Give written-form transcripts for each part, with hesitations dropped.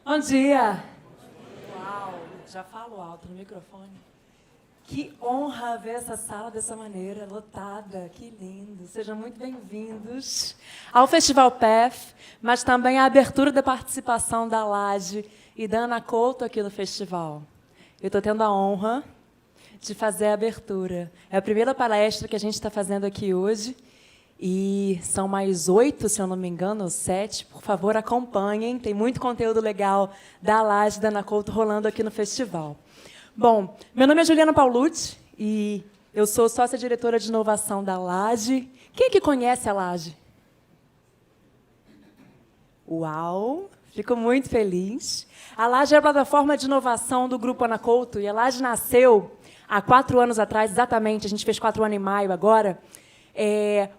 Bom dia! Uau, já falo alto no microfone. Que honra ver essa sala dessa maneira, lotada, que lindo. Sejam muito bem-vindos ao Festival PEF, mas também à abertura da participação da Laje e da Ana Couto aqui no festival. Eu estou tendo a honra de fazer a abertura. É a primeira palestra que a gente está fazendo aqui hoje. E são mais 8, se eu não me engano, ou 7. Por favor, acompanhem. Tem muito conteúdo legal da Laje e da Ana Couto rolando aqui no festival. Bom, meu nome é Juliana Paulucci e eu sou sócia-diretora de inovação da Laje. Quem que conhece a Laje? Uau! Fico muito feliz. A Laje é a plataforma de inovação do Grupo Ana Couto e a Laje nasceu há 4 anos atrás, exatamente. A gente fez 4 anos em maio agora.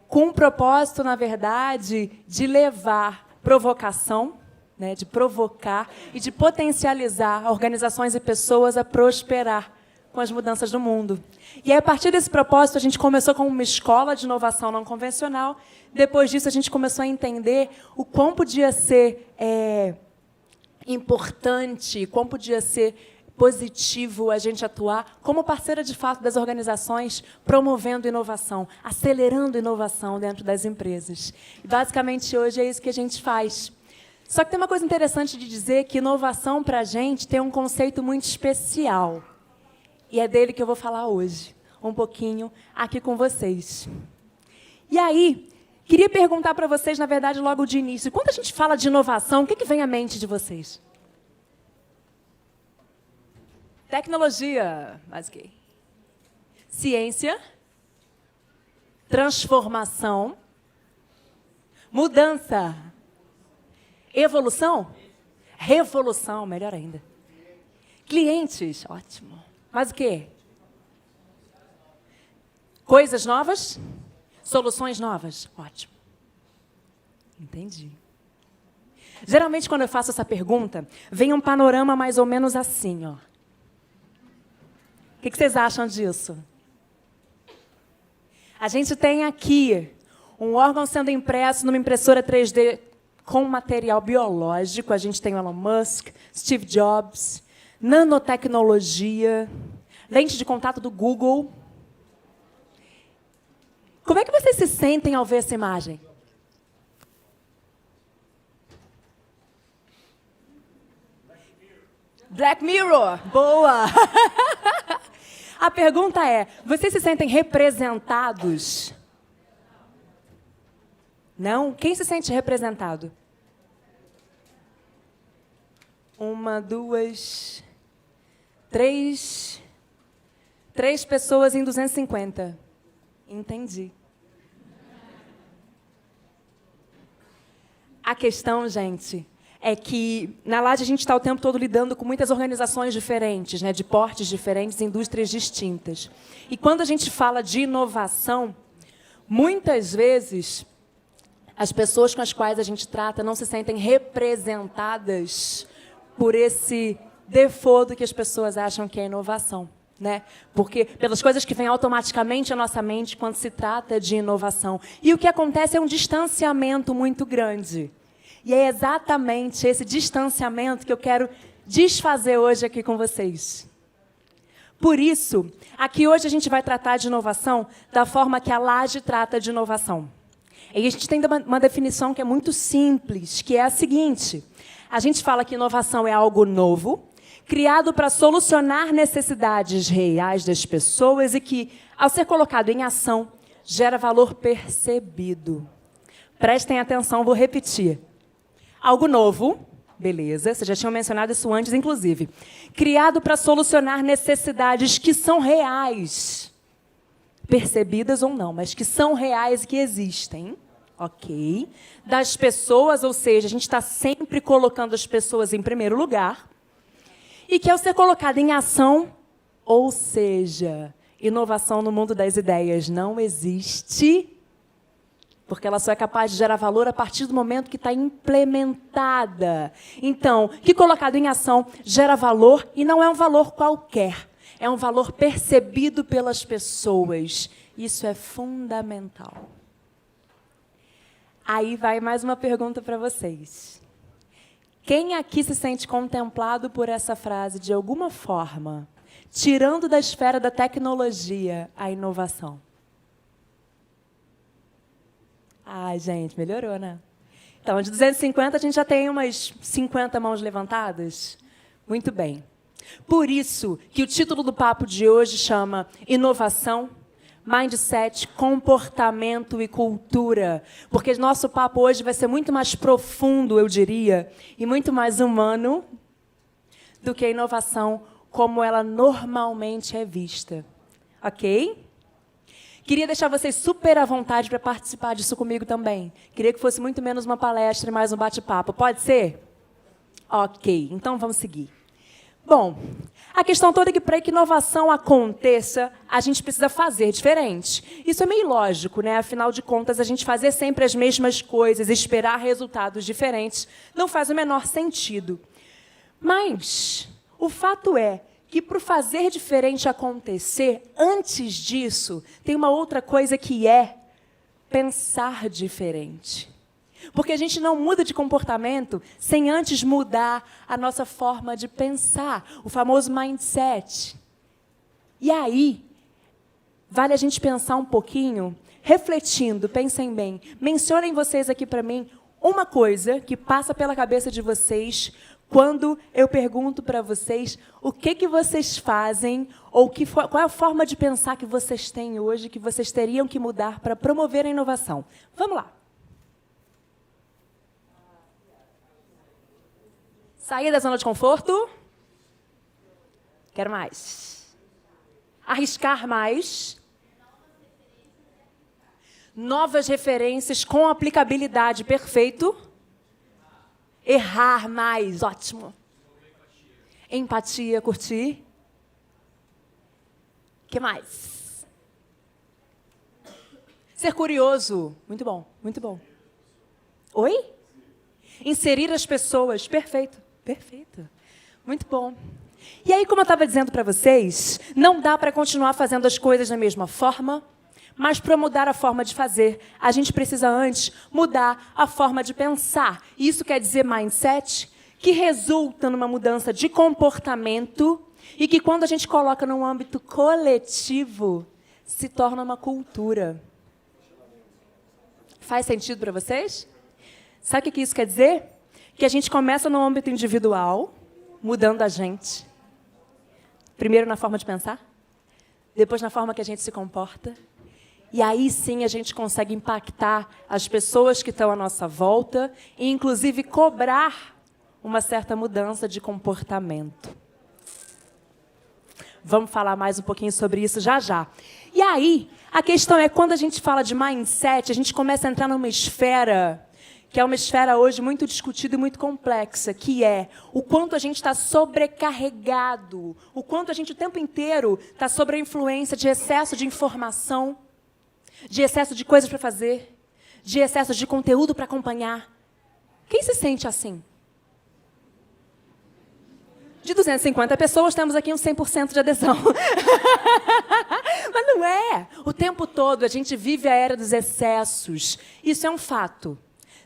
Com um propósito, na verdade, de levar provocação, né, de provocar e de potencializar organizações e pessoas a prosperar com as mudanças do mundo. E aí, a partir desse propósito, a gente começou com uma escola de inovação não convencional. Depois disso, a gente começou a entender o quão podia ser importante, quão podia ser positivo a gente atuar como parceira, de fato, das organizações, promovendo inovação, acelerando inovação dentro das empresas. E, basicamente, hoje é isso que a gente faz. Só que tem uma coisa interessante de dizer que inovação, para a gente, tem um conceito muito especial. E é dele que eu vou falar hoje, um pouquinho, aqui com vocês. E aí, queria perguntar para vocês, na verdade, logo de início, quando a gente fala de inovação, o que vem à mente de vocês? Tecnologia, mas que? Ciência, transformação, mudança, evolução, revolução, melhor ainda. Clientes, ótimo. Mas o quê? Coisas novas, soluções novas, ótimo. Entendi. Geralmente, quando eu faço essa pergunta, vem um panorama mais ou menos assim, ó. O que vocês acham disso? A gente tem aqui um órgão sendo impresso numa impressora 3D com material biológico. A gente tem o Elon Musk, Steve Jobs, nanotecnologia, lente de contato do Google. Como é que vocês se sentem ao ver essa imagem? Black Mirror, boa! A pergunta é, vocês se sentem representados? Não? Quem se sente representado? 1, 2, 3. 3 pessoas em 250. Entendi. A questão, gente, é que na Laje a gente está o tempo todo lidando com muitas organizações diferentes, né, de portes diferentes, indústrias distintas. E quando a gente fala de inovação, muitas vezes as pessoas com as quais a gente trata não se sentem representadas por esse default que as pessoas acham que é inovação, né? Porque pelas coisas que vêm automaticamente à nossa mente quando se trata de inovação. E o que acontece é um distanciamento muito grande. E é exatamente esse distanciamento que eu quero desfazer hoje aqui com vocês. Por isso, aqui hoje a gente vai tratar de inovação da forma que a Laje trata de inovação. E a gente tem uma definição que é muito simples, que é a seguinte. A gente fala que inovação é algo novo, criado para solucionar necessidades reais das pessoas e que, ao ser colocado em ação, gera valor percebido. Prestem atenção, vou repetir. Algo novo, beleza, vocês já tinham mencionado isso antes, inclusive. Criado para solucionar necessidades que são reais, percebidas ou não, mas que são reais e que existem, ok? Das pessoas, ou seja, a gente está sempre colocando as pessoas em primeiro lugar, e que ao ser colocado em ação, ou seja, inovação no mundo das ideias não existe, porque ela só é capaz de gerar valor a partir do momento que está implementada. Então, que colocado em ação gera valor, e não é um valor qualquer. É um valor percebido pelas pessoas. Isso é fundamental. Aí vai mais uma pergunta para vocês. Quem aqui se sente contemplado por essa frase de alguma forma, tirando da esfera da tecnologia a inovação? Ai, gente, melhorou, né? Então, de 250, a gente já tem umas 50 mãos levantadas. Muito bem. Por isso que o título do papo de hoje chama Inovação, Mindset, Comportamento e Cultura. Porque nosso papo hoje vai ser muito mais profundo, eu diria, e muito mais humano do que a inovação como ela normalmente é vista. Ok? Queria deixar vocês super à vontade para participar disso comigo também. Queria que fosse muito menos uma palestra e mais um bate-papo. Pode ser? Ok, então vamos seguir. Bom, a questão toda é que para que inovação aconteça, a gente precisa fazer diferente. Isso é meio lógico, né? Afinal de contas, a gente fazer sempre as mesmas coisas, esperar resultados diferentes, não faz o menor sentido. Mas o fato é que, para o fazer diferente acontecer, antes disso, tem uma outra coisa que é pensar diferente. Porque a gente não muda de comportamento sem antes mudar a nossa forma de pensar, o famoso mindset. E aí, vale a gente pensar um pouquinho, refletindo, pensem bem, mencionem vocês aqui para mim uma coisa que passa pela cabeça de vocês quando eu pergunto para vocês o que vocês fazem ou qual é a forma de pensar que vocês têm hoje, que vocês teriam que mudar para promover a inovação. Vamos lá. Sair da zona de conforto. Quero mais. Arriscar mais. Novas referências com aplicabilidade. Perfeito. Errar mais. Ótimo. Empatia, curtir. O que mais? Ser curioso. Muito bom, muito bom. Oi? Inserir as pessoas. Perfeito. Perfeito. Muito bom. E aí, como eu estava dizendo para vocês, não dá para continuar fazendo as coisas da mesma forma, mas para mudar a forma de fazer, a gente precisa antes mudar a forma de pensar. Isso quer dizer mindset, que resulta numa mudança de comportamento e que, quando a gente coloca num âmbito coletivo, se torna uma cultura. Faz sentido para vocês? Sabe o que isso quer dizer? Que a gente começa no âmbito individual, mudando a gente. Primeiro na forma de pensar, depois na forma que a gente se comporta. E aí sim a gente consegue impactar as pessoas que estão à nossa volta e, inclusive, cobrar uma certa mudança de comportamento. Vamos falar mais um pouquinho sobre isso já já. E aí, a questão é, quando a gente fala de mindset, a gente começa a entrar numa esfera que é uma esfera hoje muito discutida e muito complexa, que é o quanto a gente está sobrecarregado, o quanto a gente o tempo inteiro está sob a influência de excesso de informação, de excesso de coisas para fazer, de excesso de conteúdo para acompanhar. Quem se sente assim? De 250 pessoas, temos aqui uns 100% de adesão. Mas não é. O tempo todo a gente vive a era dos excessos. Isso é um fato.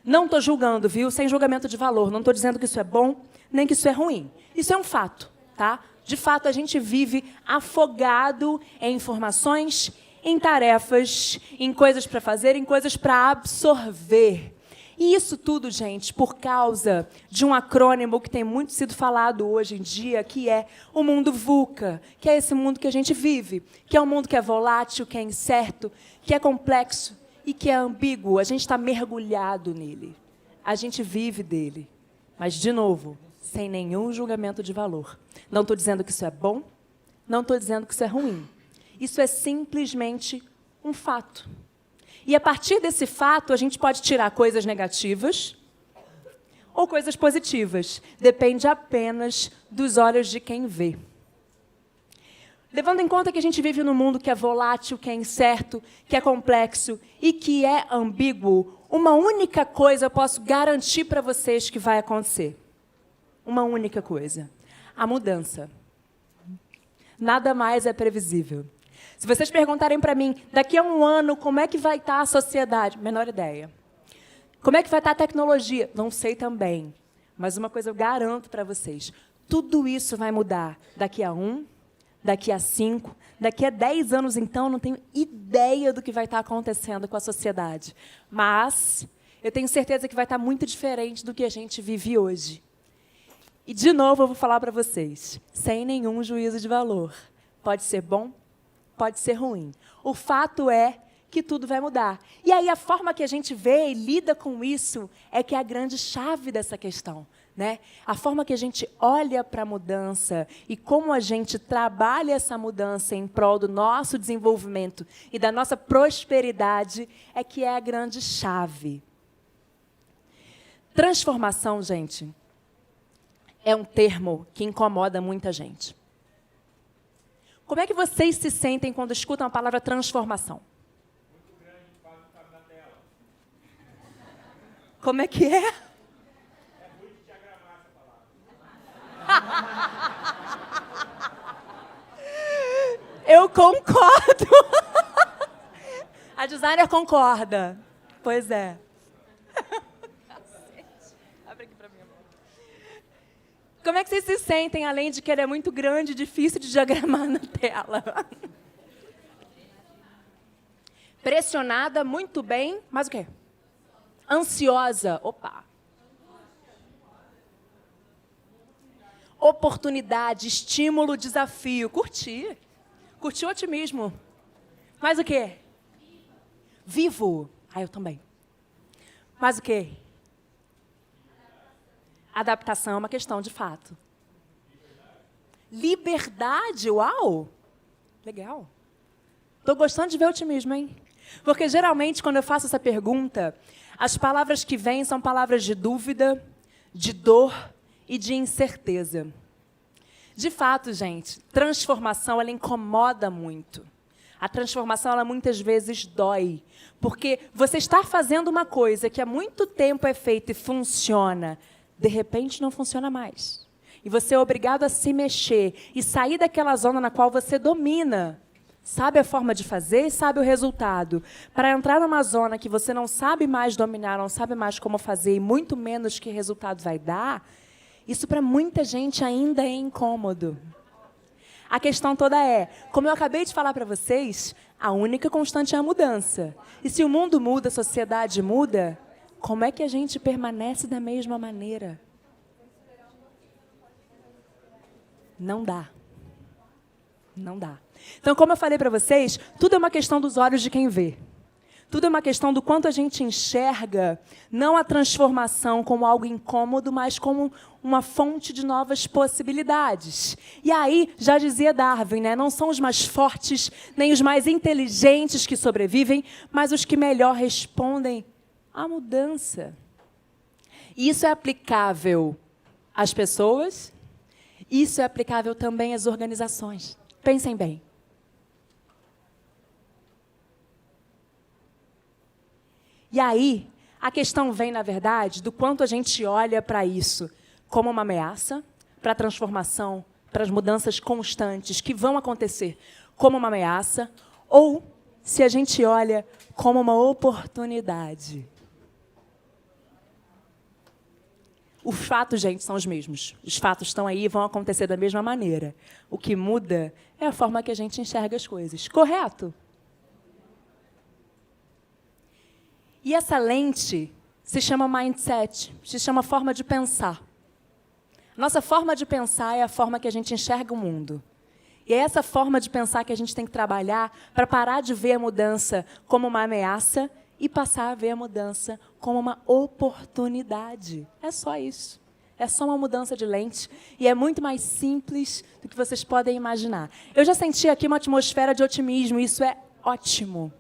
Não estou julgando, viu? Sem julgamento de valor. Não estou dizendo que isso é bom, nem que isso é ruim. Isso é um fato, tá? De fato, a gente vive afogado em informações, em tarefas, em coisas para fazer, em coisas para absorver. E isso tudo, gente, por causa de um acrônimo que tem muito sido falado hoje em dia, que é o mundo VUCA, que é esse mundo que a gente vive, que é um mundo que é volátil, que é incerto, que é complexo e que é ambíguo. A gente está mergulhado nele. A gente vive dele. Mas, de novo, sem nenhum julgamento de valor. Não estou dizendo que isso é bom, não estou dizendo que isso é ruim. Isso é simplesmente um fato. E, a partir desse fato, a gente pode tirar coisas negativas ou coisas positivas. Depende apenas dos olhos de quem vê. Levando em conta que a gente vive num mundo que é volátil, que é incerto, que é complexo e que é ambíguo, uma única coisa eu posso garantir para vocês que vai acontecer. Uma única coisa. A mudança. Nada mais é previsível. Se vocês perguntarem para mim, daqui a um ano, como é que vai estar a sociedade? Menor ideia. Como é que vai estar a tecnologia? Não sei também. Mas uma coisa eu garanto para vocês, tudo isso vai mudar daqui a 1, daqui a 5, daqui a 10 anos, então, eu não tenho ideia do que vai estar acontecendo com a sociedade. Mas eu tenho certeza que vai estar muito diferente do que a gente vive hoje. E, de novo, eu vou falar para vocês, sem nenhum juízo de valor. Pode ser bom, pode ser ruim. O fato é que tudo vai mudar. E aí a forma que a gente vê e lida com isso é que é a grande chave dessa questão, né? A forma que a gente olha para a mudança e como a gente trabalha essa mudança em prol do nosso desenvolvimento e da nossa prosperidade é que é a grande chave. Transformação, gente, é um termo que incomoda muita gente. Como é que vocês se sentem quando escutam a palavra transformação? Muito grande, quase cabe na tela. Como é que é? É ruim de diagramar essa palavra. Eu concordo. A designer concorda. Pois é. Abre aqui para mim. Como é que vocês se sentem, além de que ele é muito grande e difícil de diagramar na tela? Pressionada, muito bem, mas o quê? Ansiosa. Opa. Oportunidade, estímulo, desafio. Curti. Curti o otimismo. Mais o quê? Vivo. Ah, eu também. Mais o quê? Adaptação é uma questão de fato. Liberdade, uau! Legal. Estou gostando de ver otimismo, hein? Porque, geralmente, quando eu faço essa pergunta, as palavras que vêm são palavras de dúvida, de dor e de incerteza. De fato, gente, transformação, ela incomoda muito. A transformação, ela muitas vezes dói. Porque você está fazendo uma coisa que há muito tempo é feita e funciona, de repente não funciona mais. E você é obrigado a se mexer e sair daquela zona na qual você domina. Sabe a forma de fazer e sabe o resultado. Para entrar numa zona que você não sabe mais dominar, não sabe mais como fazer e muito menos que resultado vai dar, isso para muita gente ainda é incômodo. A questão toda é, como eu acabei de falar para vocês, a única constante é a mudança. E se o mundo muda, a sociedade muda, como é que a gente permanece da mesma maneira? Não dá. Não dá. Então, como eu falei para vocês, tudo é uma questão dos olhos de quem vê. Tudo é uma questão do quanto a gente enxerga, não a transformação como algo incômodo, mas como uma fonte de novas possibilidades. E aí, já dizia Darwin, né? Não são os mais fortes, nem os mais inteligentes que sobrevivem, mas os que melhor respondem à mudança. E isso é aplicável às pessoas, isso é aplicável também às organizações. Pensem bem. E aí, a questão vem, na verdade, do quanto a gente olha para isso como uma ameaça, para a transformação, para as mudanças constantes que vão acontecer como uma ameaça, ou se a gente olha como uma oportunidade. Os fatos, gente, são os mesmos. Os fatos estão aí e vão acontecer da mesma maneira. O que muda é a forma que a gente enxerga as coisas. Correto? E essa lente se chama mindset, se chama forma de pensar. Nossa forma de pensar é a forma que a gente enxerga o mundo. E é essa forma de pensar que a gente tem que trabalhar para parar de ver a mudança como uma ameaça e passar a ver a mudança como uma oportunidade. É só isso. É só uma mudança de lente e é muito mais simples do que vocês podem imaginar. Eu já senti aqui uma atmosfera de otimismo, e isso é ótimo.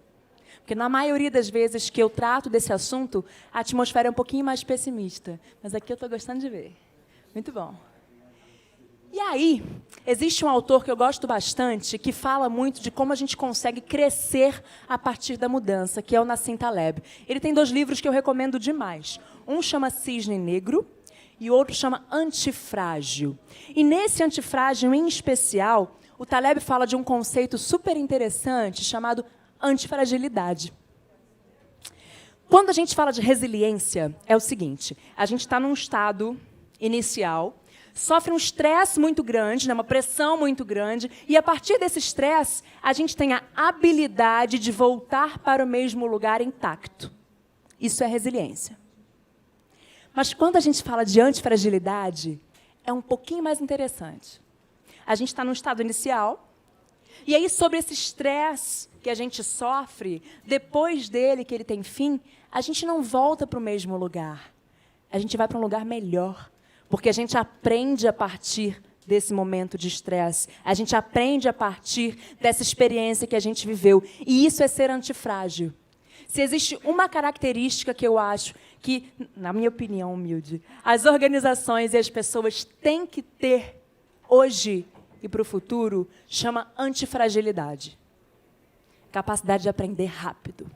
Porque na maioria das vezes que eu trato desse assunto, a atmosfera é um pouquinho mais pessimista. Mas aqui eu estou gostando de ver. Muito bom. E aí, existe um autor que eu gosto bastante, que fala muito de como a gente consegue crescer a partir da mudança, que é o Nassim Taleb. Ele tem 2 livros que eu recomendo demais. Um chama Cisne Negro e o outro chama Antifrágil. E nesse Antifrágil, em especial, o Taleb fala de um conceito super interessante chamado antifragilidade. Quando a gente fala de resiliência, é o seguinte, a gente está num estado inicial, sofre um estresse muito grande, né, uma pressão muito grande, e a partir desse estresse, a gente tem a habilidade de voltar para o mesmo lugar intacto. Isso é resiliência. Mas quando a gente fala de antifragilidade, é um pouquinho mais interessante. A gente está no estado inicial, e aí sobre esse estresse que a gente sofre, depois dele, que ele tem fim, a gente não volta para o mesmo lugar. A gente vai para um lugar melhor. Porque a gente aprende a partir desse momento de estresse. A gente aprende a partir dessa experiência que a gente viveu. E isso é ser antifrágil. Se existe uma característica que eu acho que, na minha opinião humilde, as organizações e as pessoas têm que ter hoje e para o futuro, chama antifragilidade. Capacidade de aprender rápido.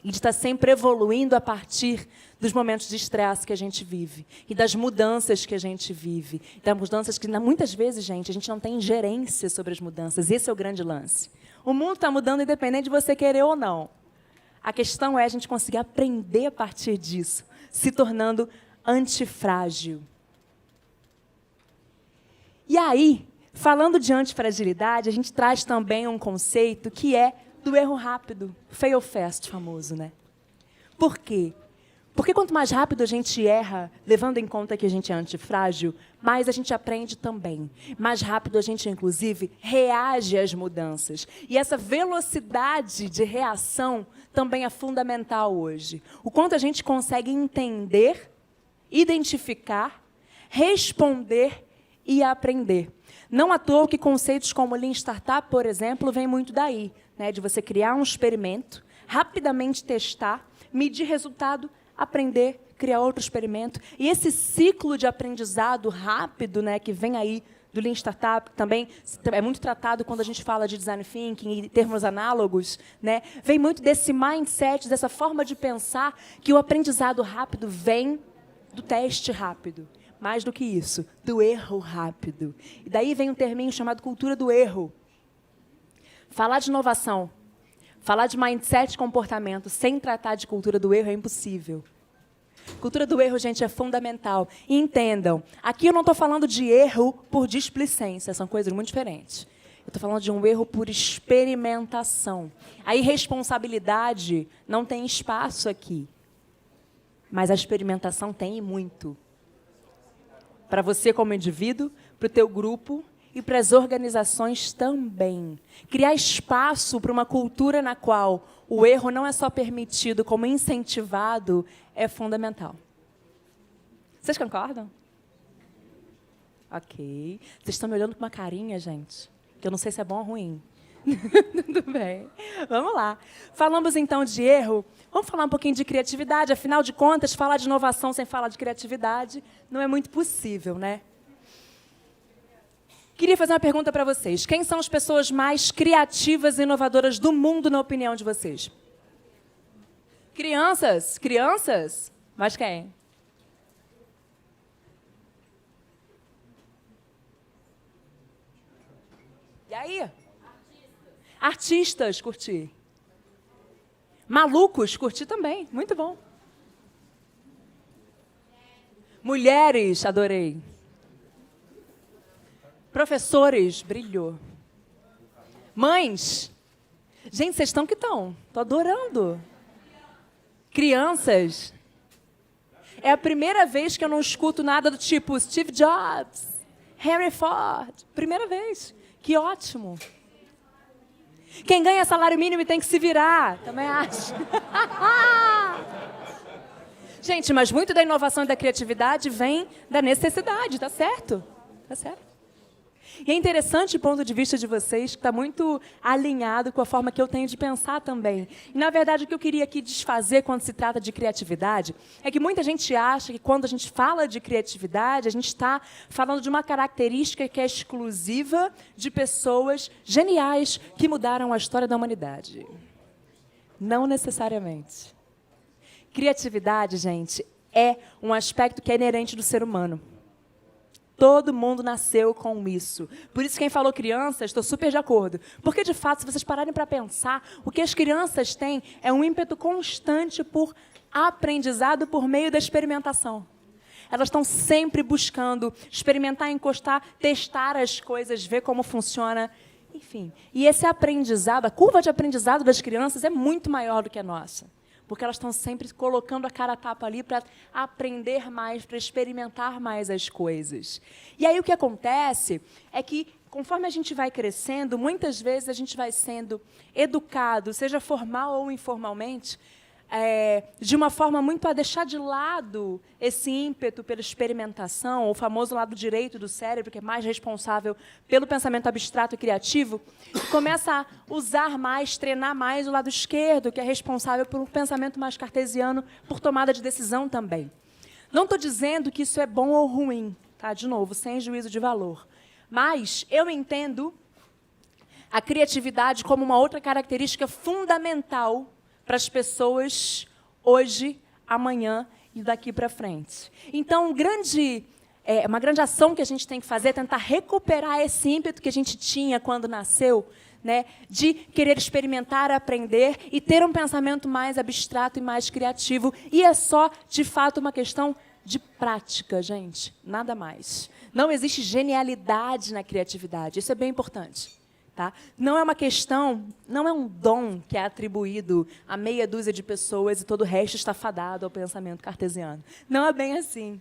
E de estar sempre evoluindo a partir dos momentos de estresse que a gente vive. E das mudanças que a gente vive. Das mudanças que, muitas vezes, gente, a gente não tem ingerência sobre as mudanças. Esse é o grande lance. O mundo está mudando independente de você querer ou não. A questão é a gente conseguir aprender a partir disso, se tornando antifrágil. E aí, falando de antifragilidade, a gente traz também um conceito que é do erro rápido, fail fast famoso, né? Por quê? Porque quanto mais rápido a gente erra, levando em conta que a gente é antifrágil, mais a gente aprende também. Mais rápido a gente, inclusive, reage às mudanças. E essa velocidade de reação também é fundamental hoje. O quanto a gente consegue entender, identificar, responder e aprender. Não à toa que conceitos como Lean Startup, por exemplo, vêm muito daí, né? De você criar um experimento, rapidamente testar, medir resultado, aprender, criar outro experimento. E esse ciclo de aprendizado rápido, né, que vem aí do Lean Startup, que também é muito tratado quando a gente fala de Design Thinking e termos análogos, né, vem muito desse mindset, dessa forma de pensar que o aprendizado rápido vem do teste rápido. Mais do que isso, do erro rápido. E daí vem um terminho chamado cultura do erro. Falar de inovação, falar de mindset e comportamento sem tratar de cultura do erro é impossível. Cultura do erro, gente, é fundamental. E entendam, aqui eu não estou falando de erro por displicência, são coisas muito diferentes. Eu estou falando de um erro por experimentação. A irresponsabilidade não tem espaço aqui. Mas a experimentação tem muito. Para você como indivíduo, para o teu grupo e para as organizações também. Criar espaço para uma cultura na qual o erro não é só permitido, como incentivado, é fundamental. Vocês concordam? Ok. Vocês estão me olhando com uma carinha, gente, que eu não sei se é bom ou ruim. Tudo bem. Vamos lá. Falamos, então, de erro. Vamos falar um pouquinho de criatividade. Afinal de contas, falar de inovação sem falar de criatividade não é muito possível, né? Queria fazer uma pergunta para vocês. Quem são as pessoas mais criativas e inovadoras do mundo, na opinião de vocês? Crianças? Crianças? Mas quem? E aí? Artistas, curti. Malucos, curti também. Muito bom. Mulheres, adorei. Professores, brilhou. Mães. Gente, vocês estão que estão. Estou adorando. Crianças. É a primeira vez que eu não escuto nada do tipo Steve Jobs, Henry Ford. Primeira vez. Que ótimo. Quem ganha salário mínimo tem que se virar. Também acho. Gente, mas muito da inovação e da criatividade vem da necessidade, tá certo? Tá certo. E é interessante o ponto de vista de vocês, que está muito alinhado com a forma que eu tenho de pensar também. E, na verdade, o que eu queria aqui desfazer quando se trata de criatividade é que muita gente acha que quando a gente fala de criatividade, a gente está falando de uma característica que é exclusiva de pessoas geniais que mudaram a história da humanidade. Não necessariamente. Criatividade, gente, é um aspecto que é inerente do ser humano. Todo mundo nasceu com isso. Por isso, quem falou crianças, estou super de acordo. Porque, de fato, se vocês pararem para pensar, o que as crianças têm é um ímpeto constante por aprendizado por meio da experimentação. Elas estão sempre buscando experimentar, encostar, testar as coisas, ver como funciona. Enfim, e esse aprendizado, a curva de aprendizado das crianças é muito maior do que a nossa. Porque elas estão sempre colocando a cara a tapa ali para aprender mais, para experimentar mais as coisas. E aí o que acontece é que, conforme a gente vai crescendo, muitas vezes a gente vai sendo educado, seja formal ou informalmente, de uma forma muito a deixar de lado esse ímpeto pela experimentação, o famoso lado direito do cérebro, que é mais responsável pelo pensamento abstrato e criativo, e começa a usar mais, treinar mais o lado esquerdo, que é responsável por um pensamento mais cartesiano, por tomada de decisão também. Não estou dizendo que isso é bom ou ruim, tá? De novo, sem juízo de valor. Mas eu entendo a criatividade como uma outra característica fundamental para as pessoas hoje, amanhã e daqui para frente. Então, uma grande ação que a gente tem que fazer é tentar recuperar esse ímpeto que a gente tinha quando nasceu, né, de querer experimentar, aprender e ter um pensamento mais abstrato e mais criativo. E é só, de fato, uma questão de prática, gente, nada mais. Não existe genialidade na criatividade, isso é bem importante. Tá? Não é uma questão, não é um dom que é atribuído a meia dúzia de pessoas e todo o resto está fadado ao pensamento cartesiano. Não é bem assim.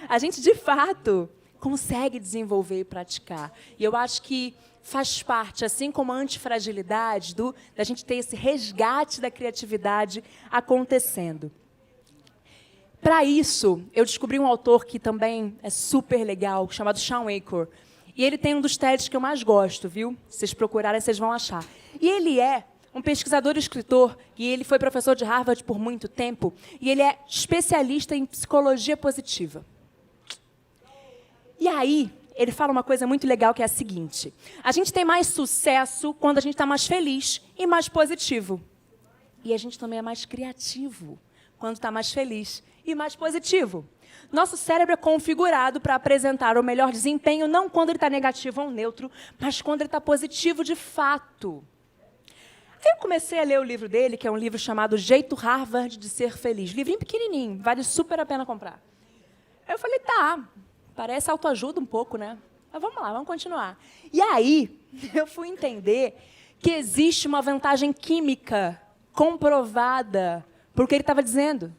A gente, de fato, consegue desenvolver e praticar. E eu acho que faz parte, assim como a antifragilidade, da gente ter esse resgate da criatividade acontecendo. Para isso, eu descobri um autor que também é super legal, chamado Shawn Achor. E ele tem um dos TEDs que eu mais gosto, viu? Se vocês procurarem, vocês vão achar. E ele é um pesquisador e escritor, e ele foi professor de Harvard por muito tempo, e ele é especialista em psicologia positiva. E aí, ele fala uma coisa muito legal, que é a seguinte: a gente tem mais sucesso quando a gente está mais feliz e mais positivo. E a gente também é mais criativo quando está mais feliz e mais positivo. Nosso cérebro é configurado para apresentar o melhor desempenho, não quando ele está negativo ou neutro, mas quando ele está positivo de fato. Aí eu comecei a ler o livro dele, que é um livro chamado Jeito Harvard de Ser Feliz. Livrinho pequenininho, vale super a pena comprar. Aí eu falei, tá, parece autoajuda um pouco, né? Mas vamos lá, vamos continuar. E aí eu fui entender que existe uma vantagem química comprovada por que ele estava dizendo.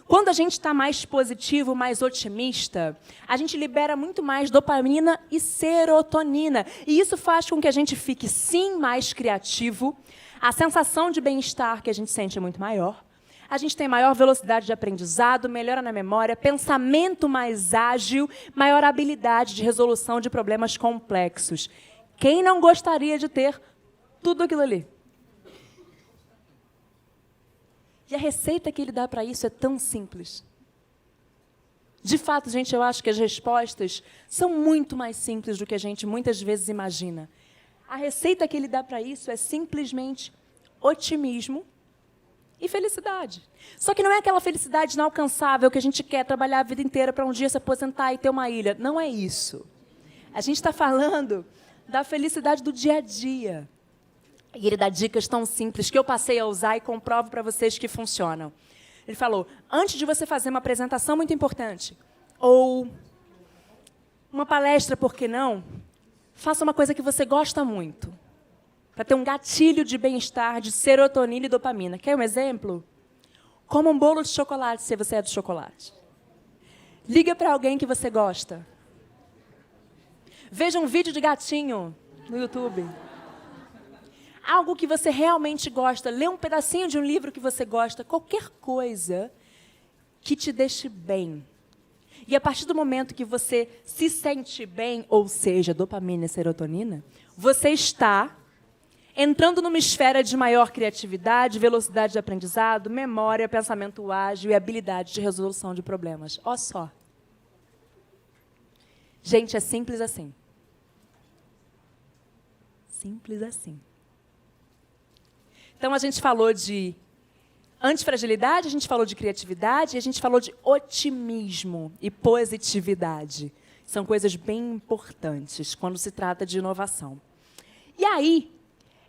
Quando a gente está mais positivo, mais otimista, a gente libera muito mais dopamina e serotonina. E isso faz com que a gente fique, sim, mais criativo. A sensação de bem-estar que a gente sente é muito maior. A gente tem maior velocidade de aprendizado, melhora na memória, pensamento mais ágil, maior habilidade de resolução de problemas complexos. Quem não gostaria de ter tudo aquilo ali? E a receita que ele dá para isso é tão simples. De fato, gente, eu acho que as respostas são muito mais simples do que a gente muitas vezes imagina. A receita que ele dá para isso é simplesmente otimismo e felicidade. Só que não é aquela felicidade inalcançável que a gente quer trabalhar a vida inteira para um dia se aposentar e ter uma ilha. Não é isso. A gente está falando da felicidade do dia a dia. E ele dá dicas tão simples que eu passei a usar e comprovo para vocês que funcionam. Ele falou, antes de você fazer uma apresentação muito importante, ou uma palestra, por que não, faça uma coisa que você gosta muito, para ter um gatilho de bem-estar, de serotonina e dopamina. Quer um exemplo? Coma um bolo de chocolate, se você é do chocolate. Liga para alguém que você gosta. Veja um vídeo de gatinho no YouTube. Algo que você realmente gosta, lê um pedacinho de um livro que você gosta, qualquer coisa que te deixe bem. E a partir do momento que você se sente bem, ou seja, dopamina e serotonina, você está entrando numa esfera de maior criatividade, velocidade de aprendizado, memória, pensamento ágil e habilidade de resolução de problemas. Ó só. Gente, é simples assim. Simples assim. Então, a gente falou de antifragilidade, a gente falou de criatividade e a gente falou de otimismo e positividade. São coisas bem importantes quando se trata de inovação. E aí,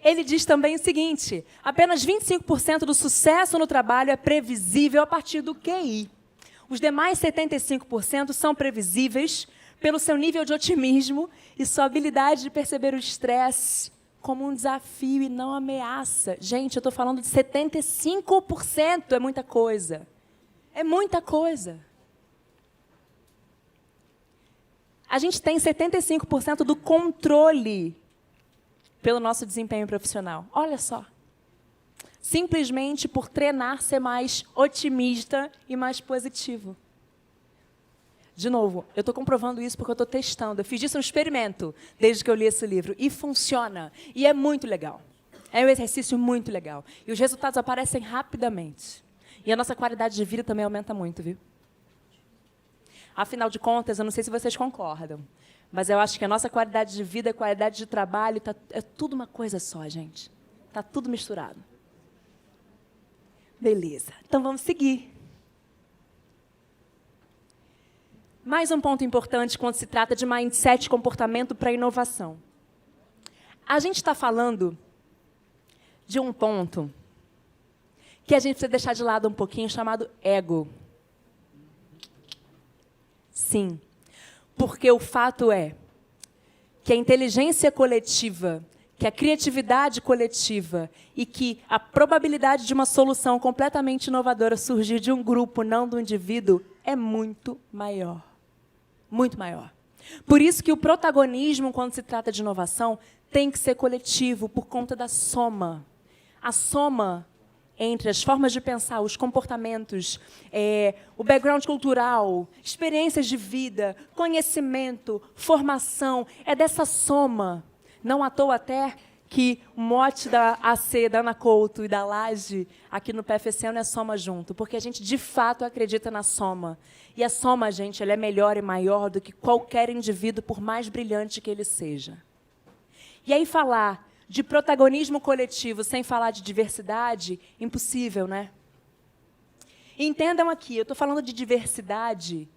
ele diz também o seguinte, apenas 25% do sucesso no trabalho é previsível a partir do QI. Os demais 75% são previsíveis pelo seu nível de otimismo e sua habilidade de perceber o estresse como um desafio e não ameaça. Gente, eu estou falando de 75%, é muita coisa. É muita coisa. A gente tem 75% do controle pelo nosso desempenho profissional. Olha só. Simplesmente por treinar ser mais otimista e mais positivo. De novo, eu estou comprovando isso porque eu estou testando. Eu fiz isso um experimento desde que eu li esse livro. E funciona. E é muito legal. É um exercício muito legal. E os resultados aparecem rapidamente. E a nossa qualidade de vida também aumenta muito, viu? Afinal de contas, eu não sei se vocês concordam, mas eu acho que a nossa qualidade de vida, qualidade de trabalho, é tudo uma coisa só, gente. Está tudo misturado. Beleza. Então, vamos seguir. Mais um ponto importante quando se trata de mindset e comportamento para a inovação. A gente está falando de um ponto que a gente precisa deixar de lado um pouquinho, chamado ego. Sim, porque o fato é que a inteligência coletiva, que a criatividade coletiva e que a probabilidade de uma solução completamente inovadora surgir de um grupo, não do indivíduo, é muito maior. Muito maior. Por isso que o protagonismo, quando se trata de inovação, tem que ser coletivo, por conta da soma. A soma entre as formas de pensar, os comportamentos, o background cultural, experiências de vida, conhecimento, formação, é dessa soma. Não à toa até que o mote da AC, da Ana Couto e da Laje, aqui no PFC, não é soma junto, porque a gente, de fato, acredita na soma. E a soma, gente, ela é melhor e maior do que qualquer indivíduo, por mais brilhante que ele seja. E aí falar de protagonismo coletivo sem falar de diversidade, impossível, né? E entendam aqui, eu estou falando de diversidade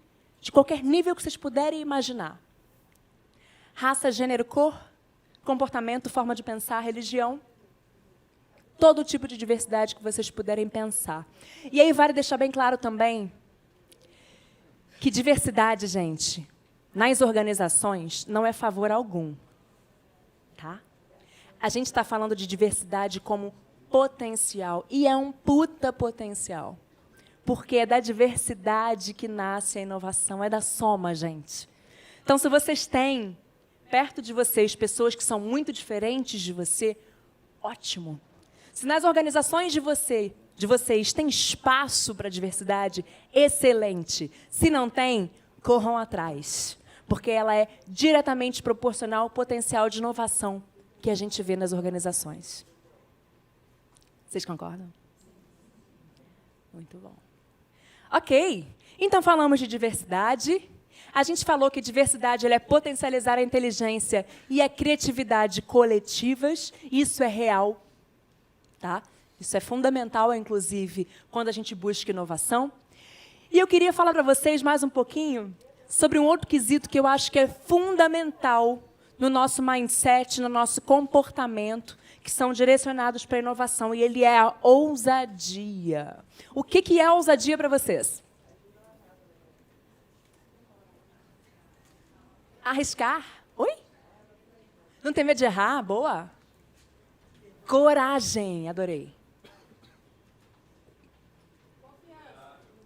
de qualquer nível que vocês puderem imaginar. Raça, gênero, cor, comportamento, forma de pensar, religião. Todo tipo de diversidade que vocês puderem pensar. E aí vale deixar bem claro também que diversidade, gente, nas organizações não é favor algum. Tá? A gente está falando de diversidade como potencial. E é um puta potencial. Porque é da diversidade que nasce a inovação. É da soma, gente. Então, se vocês têm perto de vocês pessoas que são muito diferentes de você, ótimo. Se nas organizações de vocês tem espaço para diversidade, excelente. Se não tem, corram atrás. Porque ela é diretamente proporcional ao potencial de inovação que a gente vê nas organizações. Vocês concordam? Muito bom. Ok, então falamos de diversidade. A gente falou que diversidade ela é potencializar a inteligência e a criatividade coletivas. Isso é real. Tá? Isso é fundamental, inclusive, quando a gente busca inovação. E eu queria falar para vocês mais um pouquinho sobre um outro quesito que eu acho que é fundamental no nosso mindset, no nosso comportamento, que são direcionados para a inovação, e ele é a ousadia. O que é ousadia para vocês? Arriscar? Oi? Não tem medo de errar? Boa. Coragem, adorei.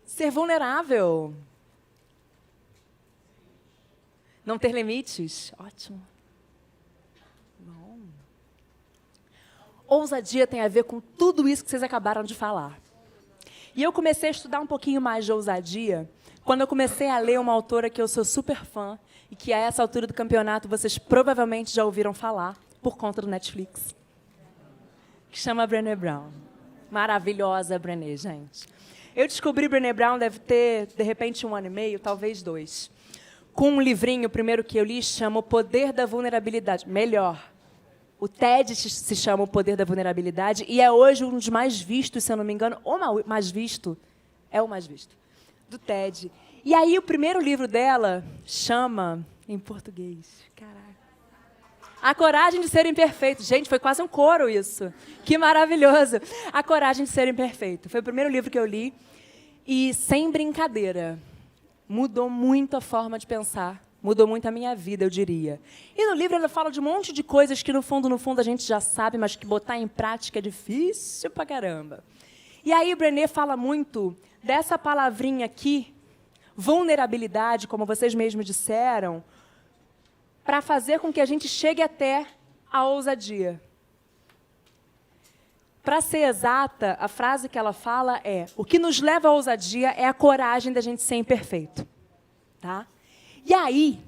Ser vulnerável. Não ter limites? Ótimo. Bom. Ousadia tem a ver com tudo isso que vocês acabaram de falar. E eu comecei a estudar um pouquinho mais de ousadia quando eu comecei a ler uma autora que eu sou super fã e que a essa altura do campeonato vocês provavelmente já ouviram falar por conta do Netflix, que chama Brené Brown. Maravilhosa Brené, gente. Eu descobri Brené Brown, deve ter, de repente, 1 ano e meio, talvez 2. Com um livrinho, o primeiro que eu li, chama O Poder da Vulnerabilidade. Melhor, o TED se chama O Poder da Vulnerabilidade e é hoje um dos mais vistos, se eu não me engano, ou mais visto, é o mais visto, do TED. E aí o primeiro livro dela chama, em português, caraca, A Coragem de Ser Imperfeito. Gente, foi quase um coro isso. Que maravilhoso. A Coragem de Ser Imperfeito. Foi o primeiro livro que eu li. E, sem brincadeira, mudou muito a forma de pensar, mudou muito a minha vida, eu diria. E no livro ela fala de um monte de coisas que, no fundo, a gente já sabe, mas que botar em prática é difícil pra caramba. E aí o Brené fala muito dessa palavrinha aqui, vulnerabilidade, como vocês mesmos disseram, para fazer com que a gente chegue até a ousadia. Para ser exata, a frase que ela fala é: o que nos leva à ousadia é a coragem da gente ser imperfeito. Tá? E aí,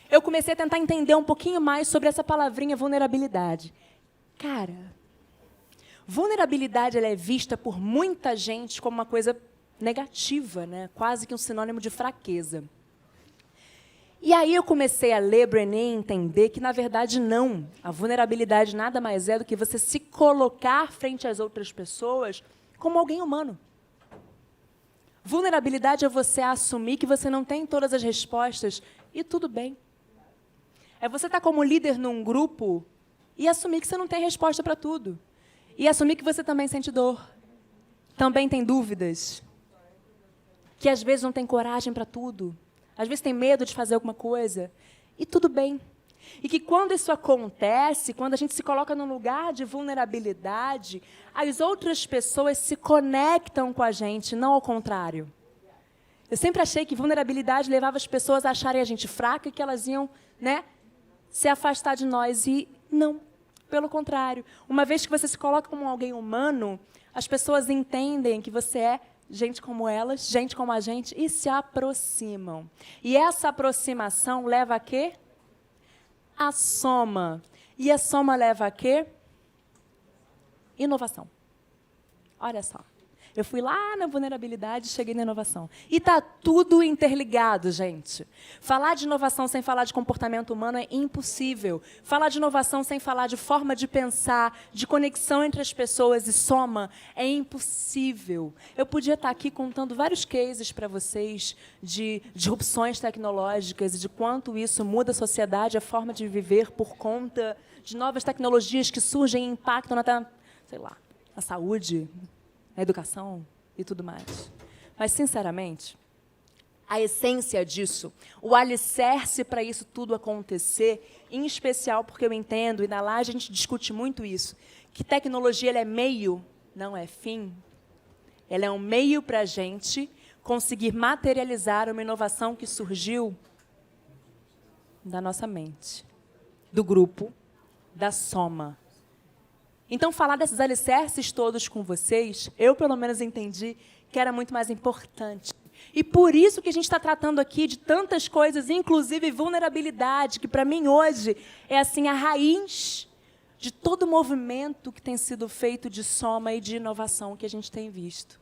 eu comecei a tentar entender um pouquinho mais sobre essa palavrinha vulnerabilidade. Cara, vulnerabilidade ela é vista por muita gente como uma coisa negativa, né? Quase que um sinônimo de fraqueza. E aí eu comecei a ler Brené e entender que, na verdade, não. A vulnerabilidade nada mais é do que você se colocar frente às outras pessoas como alguém humano. Vulnerabilidade é você assumir que você não tem todas as respostas e tudo bem. É você estar como líder num grupo e assumir que você não tem resposta para tudo. E assumir que você também sente dor, também tem dúvidas, que às vezes não tem coragem para tudo. Às vezes tem medo de fazer alguma coisa. E tudo bem. E que quando isso acontece, quando a gente se coloca num lugar de vulnerabilidade, as outras pessoas se conectam com a gente, não ao contrário. Eu sempre achei que vulnerabilidade levava as pessoas a acharem a gente fraca e que elas iam, né, se afastar de nós. E não, pelo contrário. Uma vez que você se coloca como alguém humano, as pessoas entendem que você é gente como elas, gente como a gente, e se aproximam. E essa aproximação leva a quê? A soma. E a soma leva a quê? Inovação. Olha só. Eu fui lá na vulnerabilidade e cheguei na inovação. E está tudo interligado, gente. Falar de inovação sem falar de comportamento humano é impossível. Falar de inovação sem falar de forma de pensar, de conexão entre as pessoas e soma, é impossível. Eu podia estar aqui contando vários cases para vocês de disrupções tecnológicas e de quanto isso muda a sociedade, a forma de viver por conta de novas tecnologias que surgem e impactam na saúde, na educação e tudo mais. Mas, sinceramente, a essência disso, o alicerce para isso tudo acontecer, em especial porque eu entendo, e na Laje a gente discute muito isso, que tecnologia ela é meio, não é fim. Ela é um meio para a gente conseguir materializar uma inovação que surgiu da nossa mente, do grupo, da soma. Então, falar desses alicerces todos com vocês, eu, pelo menos, entendi que era muito mais importante. E por isso que a gente está tratando aqui de tantas coisas, inclusive vulnerabilidade, que, para mim, hoje, é assim a raiz de todo o movimento que tem sido feito de soma e de inovação que a gente tem visto.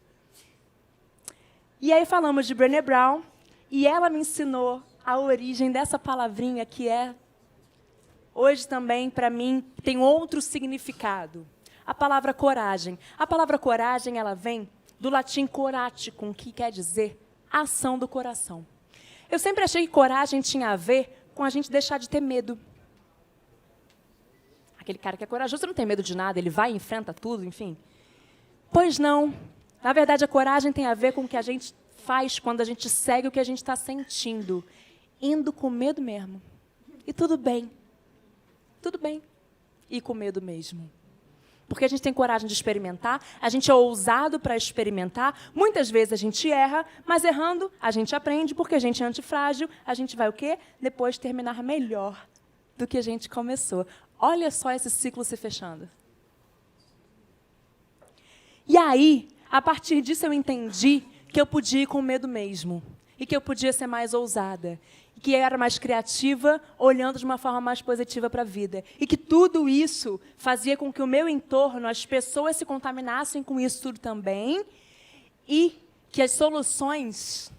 E aí falamos de Brené Brown, e ela me ensinou a origem dessa palavrinha que é... Hoje também, para mim, tem outro significado. A palavra coragem. A palavra coragem, ela vem do latim coraticum, que quer dizer ação do coração. Eu sempre achei que coragem tinha a ver com a gente deixar de ter medo. Aquele cara que é corajoso não tem medo de nada, ele vai e enfrenta tudo, enfim. Pois não. Na verdade, a coragem tem a ver com o que a gente faz quando a gente segue o que a gente está sentindo, indo com medo mesmo. E tudo bem. Tudo bem. E com medo mesmo. Porque a gente tem coragem de experimentar, a gente é ousado para experimentar. Muitas vezes a gente erra, mas errando a gente aprende, porque a gente é antifrágil, a gente vai o quê? Depois terminar melhor do que a gente começou. Olha só esse ciclo se fechando. E aí, a partir disso eu entendi que eu podia ir com medo mesmo. E que eu podia ser mais ousada. Que era mais criativa, olhando de uma forma mais positiva para a vida. E que tudo isso fazia com que o meu entorno, as pessoas se contaminassem com isso tudo também. E que as soluções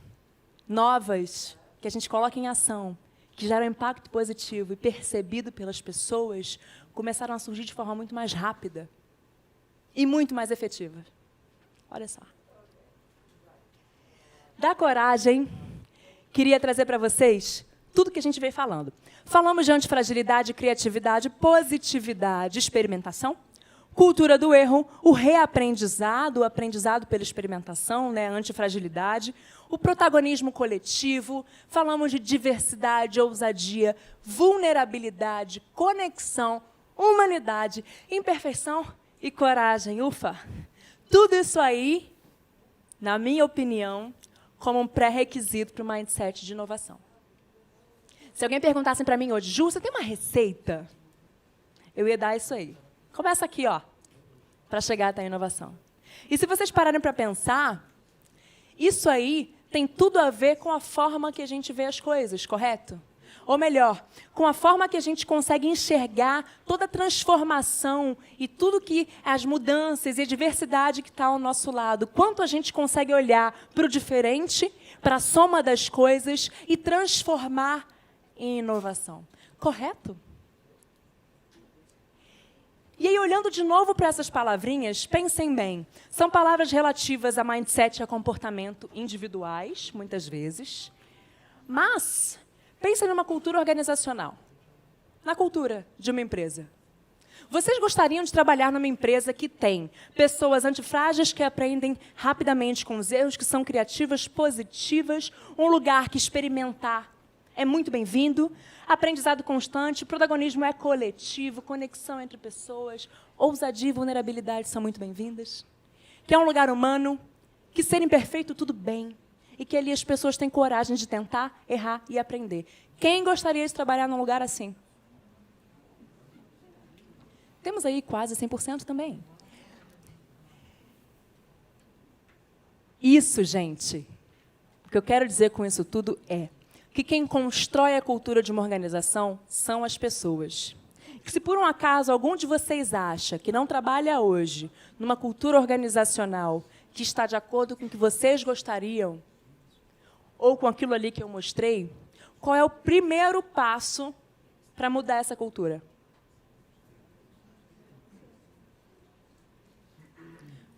novas que a gente coloca em ação, que geram impacto positivo e percebido pelas pessoas, começaram a surgir de forma muito mais rápida e muito mais efetiva. Olha só. Da coragem, queria trazer para vocês tudo que a gente veio falando. Falamos de antifragilidade, criatividade, positividade, experimentação, cultura do erro, o reaprendizado, o aprendizado pela experimentação, né, a antifragilidade, o protagonismo coletivo, falamos de diversidade, ousadia, vulnerabilidade, conexão, humanidade, imperfeição e coragem. Ufa! Tudo isso aí, na minha opinião, como um pré-requisito para o mindset de inovação. Se alguém perguntasse para mim hoje, Ju, você tem uma receita? Eu ia dar isso aí. Começa aqui, ó, para chegar até a inovação. E se vocês pararem para pensar, isso aí tem tudo a ver com a forma que a gente vê as coisas, correto? Ou melhor, com a forma que a gente consegue enxergar toda a transformação e tudo que as mudanças e a diversidade que está ao nosso lado. Quanto a gente consegue olhar para o diferente, para a soma das coisas e transformar em inovação. Correto? E aí, olhando de novo para essas palavrinhas, pensem bem. São palavras relativas a mindset e a comportamento individuais, muitas vezes. Mas, pensem numa cultura organizacional. Na cultura de uma empresa. Vocês gostariam de trabalhar numa empresa que tem pessoas antifrágeis que aprendem rapidamente com os erros, que são criativas, positivas, um lugar que experimentar é muito bem-vindo, aprendizado constante, protagonismo é coletivo, conexão entre pessoas, ousadia e vulnerabilidade são muito bem-vindas. Que é um lugar humano, que ser imperfeito tudo bem, e que ali as pessoas têm coragem de tentar, errar e aprender. Quem gostaria de trabalhar num lugar assim? Temos aí quase 100% também. Isso, gente, o que eu quero dizer com isso tudo é que quem constrói a cultura de uma organização são as pessoas. Que se por um acaso algum de vocês acha que não trabalha hoje numa cultura organizacional que está de acordo com o que vocês gostariam, ou com aquilo ali que eu mostrei, qual é o primeiro passo para mudar essa cultura?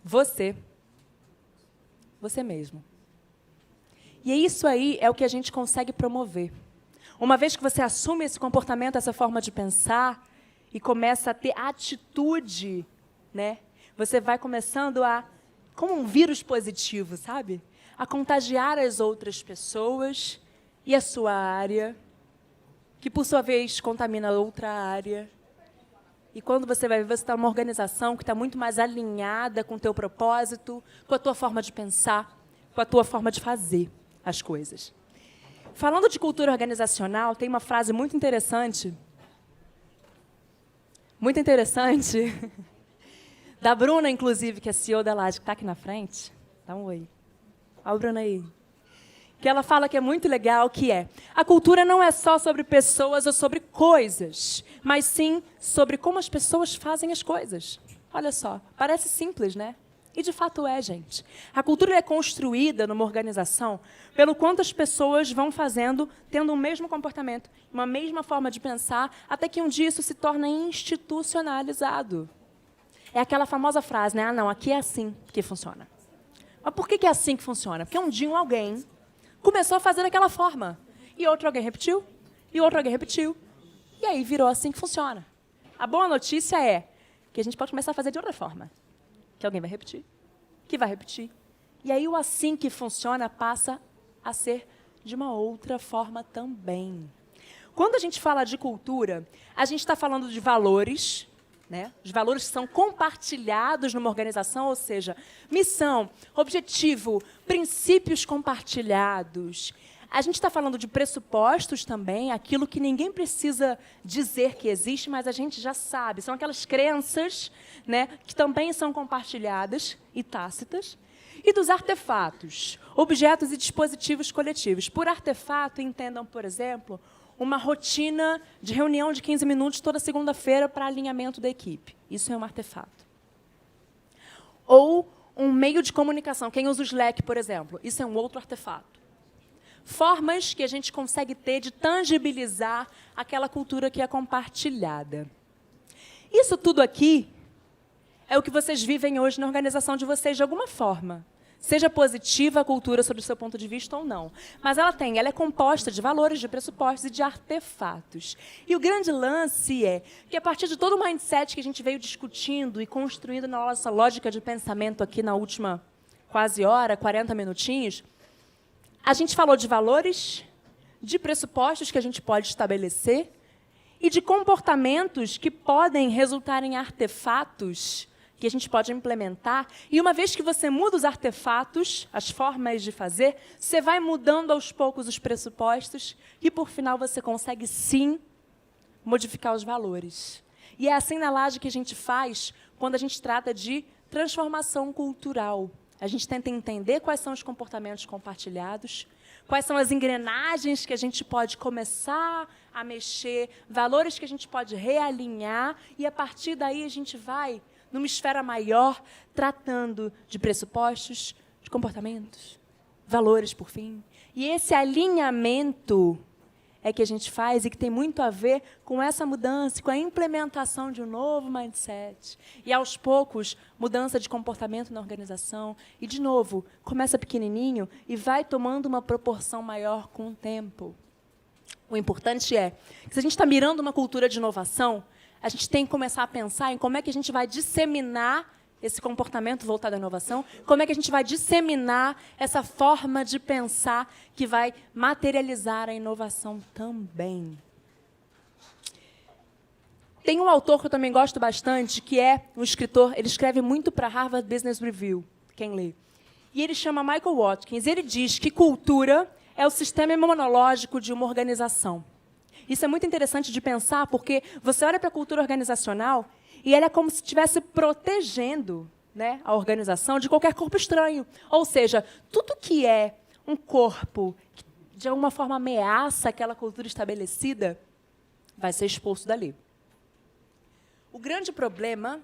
Você. Você mesmo. E isso aí é o que a gente consegue promover. Uma vez que você assume esse comportamento, essa forma de pensar, e começa a ter atitude, né? Você vai começando a, como um vírus positivo, sabe? A contagiar as outras pessoas e a sua área, que, por sua vez, contamina outra área. E quando você vai ver, você está numa organização que está muito mais alinhada com o teu propósito, com a tua forma de pensar, com a tua forma de fazer as coisas. Falando de cultura organizacional, tem uma frase muito interessante, da Bruna, inclusive, que é CEO da Laje, que está aqui na frente. Dá um oi. Olha a Bruna aí. Que ela fala que é muito legal, que é: a cultura não é só sobre pessoas ou sobre coisas, mas sim sobre como as pessoas fazem as coisas. Olha só, parece simples, né? E, de fato, é, gente. A cultura é construída numa organização pelo quanto as pessoas vão fazendo, tendo o mesmo comportamento, uma mesma forma de pensar, até que um dia isso se torna institucionalizado. É aquela famosa frase, né? Ah, não, aqui é assim que funciona. Mas por que é assim que funciona? Porque um dia alguém começou a fazer daquela forma. E outro alguém repetiu, e outro alguém repetiu. E aí virou assim que funciona. A boa notícia é que a gente pode começar a fazer de outra forma. Que alguém vai repetir, que vai repetir. E aí o assim que funciona passa a ser de uma outra forma também. Quando a gente fala de cultura, a gente está falando de valores, né? Os valores que são compartilhados numa organização, ou seja, missão, objetivo, princípios compartilhados. A gente está falando de pressupostos também, aquilo que ninguém precisa dizer que existe, mas a gente já sabe. São aquelas crenças, né, que também são compartilhadas e tácitas. E dos artefatos, objetos e dispositivos coletivos. Por artefato, entendam, por exemplo, uma rotina de reunião de 15 minutos toda segunda-feira para alinhamento da equipe. Isso é um artefato. Ou um meio de comunicação. Quem usa o Slack, por exemplo, isso é um outro artefato. Formas que a gente consegue ter de tangibilizar aquela cultura que é compartilhada. Isso tudo aqui é o que vocês vivem hoje na organização de vocês de alguma forma. Seja positiva a cultura sob o seu ponto de vista ou não. Mas ela é composta de valores, de pressupostos e de artefatos. E o grande lance é que, a partir de todo o mindset que a gente veio discutindo e construindo na nossa lógica de pensamento aqui na última quase hora, 40 minutinhos, a gente falou de valores, de pressupostos que a gente pode estabelecer e de comportamentos que podem resultar em artefatos que a gente pode implementar. E uma vez que você muda os artefatos, as formas de fazer, você vai mudando aos poucos os pressupostos e, por final, você consegue, sim, modificar os valores. E é assim na Laje que a gente faz quando a gente trata de transformação cultural. A gente tenta entender quais são os comportamentos compartilhados, quais são as engrenagens que a gente pode começar a mexer, valores que a gente pode realinhar, e, a partir daí, a gente vai numa esfera maior, tratando de pressupostos, de comportamentos, valores, por fim. E esse alinhamento é que a gente faz e que tem muito a ver com essa mudança, com a implementação de um novo mindset. E, aos poucos, mudança de comportamento na organização. E, de novo, começa pequenininho e vai tomando uma proporção maior com o tempo. O importante é que, se a gente está mirando uma cultura de inovação, a gente tem que começar a pensar em como é que a gente vai disseminar esse comportamento voltado à inovação, como é que a gente vai disseminar essa forma de pensar que vai materializar a inovação também. Tem um autor que eu também gosto bastante, que é um escritor, ele escreve muito para a Harvard Business Review, quem lê. E ele chama Michael Watkins. Ele diz que cultura é o sistema imunológico de uma organização. Isso é muito interessante de pensar, porque você olha para a cultura organizacional e ela é como se estivesse protegendo, né, a organização de qualquer corpo estranho. Ou seja, tudo que é um corpo que, de alguma forma, ameaça aquela cultura estabelecida, vai ser expulso dali. O grande problema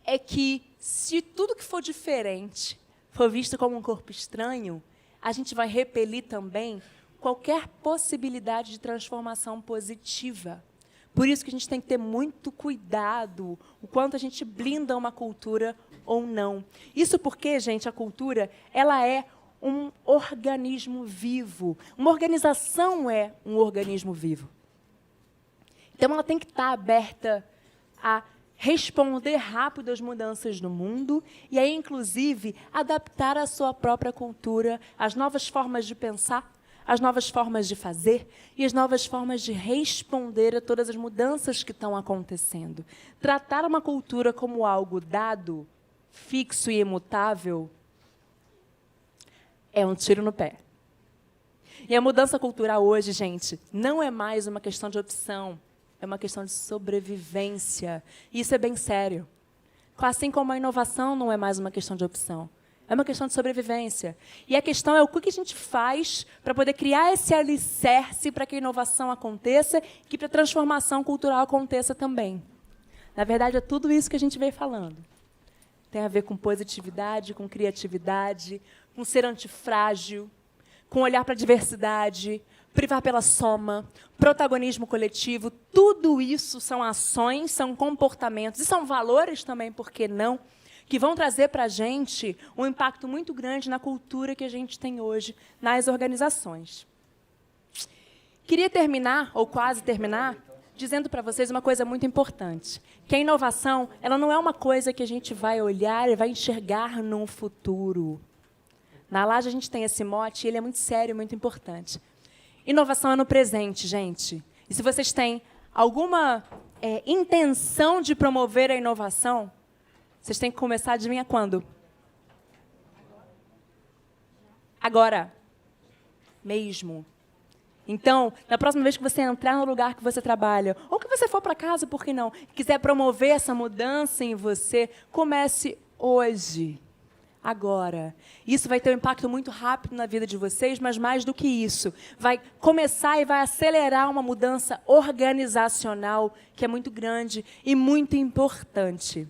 é que, se tudo que for diferente for visto como um corpo estranho, a gente vai repelir também qualquer possibilidade de transformação positiva. Por isso que a gente tem que ter muito cuidado o quanto a gente blinda uma cultura ou não. Isso porque, gente, a cultura ela é um organismo vivo. Uma organização é um organismo vivo. Então, ela tem que estar aberta a responder rápido às mudanças do mundo e, aí, inclusive, adaptar a sua própria cultura, as novas formas de pensar, as novas formas de fazer e as novas formas de responder a todas as mudanças que estão acontecendo. Tratar uma cultura como algo dado, fixo e imutável, é um tiro no pé. E a mudança cultural hoje, gente, não é mais uma questão de opção, é uma questão de sobrevivência. E isso é bem sério. Assim como a inovação não é mais uma questão de opção. É uma questão de sobrevivência. E a questão é o que a gente faz para poder criar esse alicerce para que a inovação aconteça e que para a transformação cultural aconteça também. Na verdade, é tudo isso que a gente veio falando. Tem a ver com positividade, com criatividade, com ser antifrágil, com olhar para a diversidade, privar pela soma, protagonismo coletivo. Tudo isso são ações, são comportamentos e são valores também, por que não? Que vão trazer para a gente um impacto muito grande na cultura que a gente tem hoje nas organizações. Queria terminar, ou quase terminar, dizendo para vocês uma coisa muito importante, que a inovação ela não é uma coisa que a gente vai olhar e vai enxergar no futuro. Na Laje a gente tem esse mote, e ele é muito sério, muito importante. Inovação é no presente, gente. E se vocês têm alguma intenção de promover a inovação, vocês têm que começar, adivinha quando? Agora. Mesmo. Então, na próxima vez que você entrar no lugar que você trabalha, ou que você for para casa, por que não? Quiser promover essa mudança em você, comece hoje. Agora. Isso vai ter um impacto muito rápido na vida de vocês, mas mais do que isso, vai começar e vai acelerar uma mudança organizacional que é muito grande e muito importante.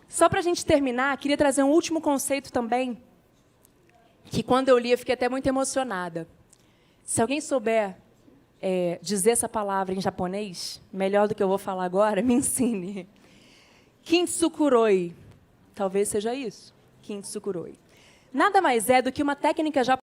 Só para a gente terminar, queria trazer um último conceito também, que quando eu li eu fiquei até muito emocionada. Se alguém souber dizer essa palavra em japonês, melhor do que eu vou falar agora, me ensine. Kintsukuroi. Talvez seja isso. Kintsukuroi. nada mais é do que uma técnica já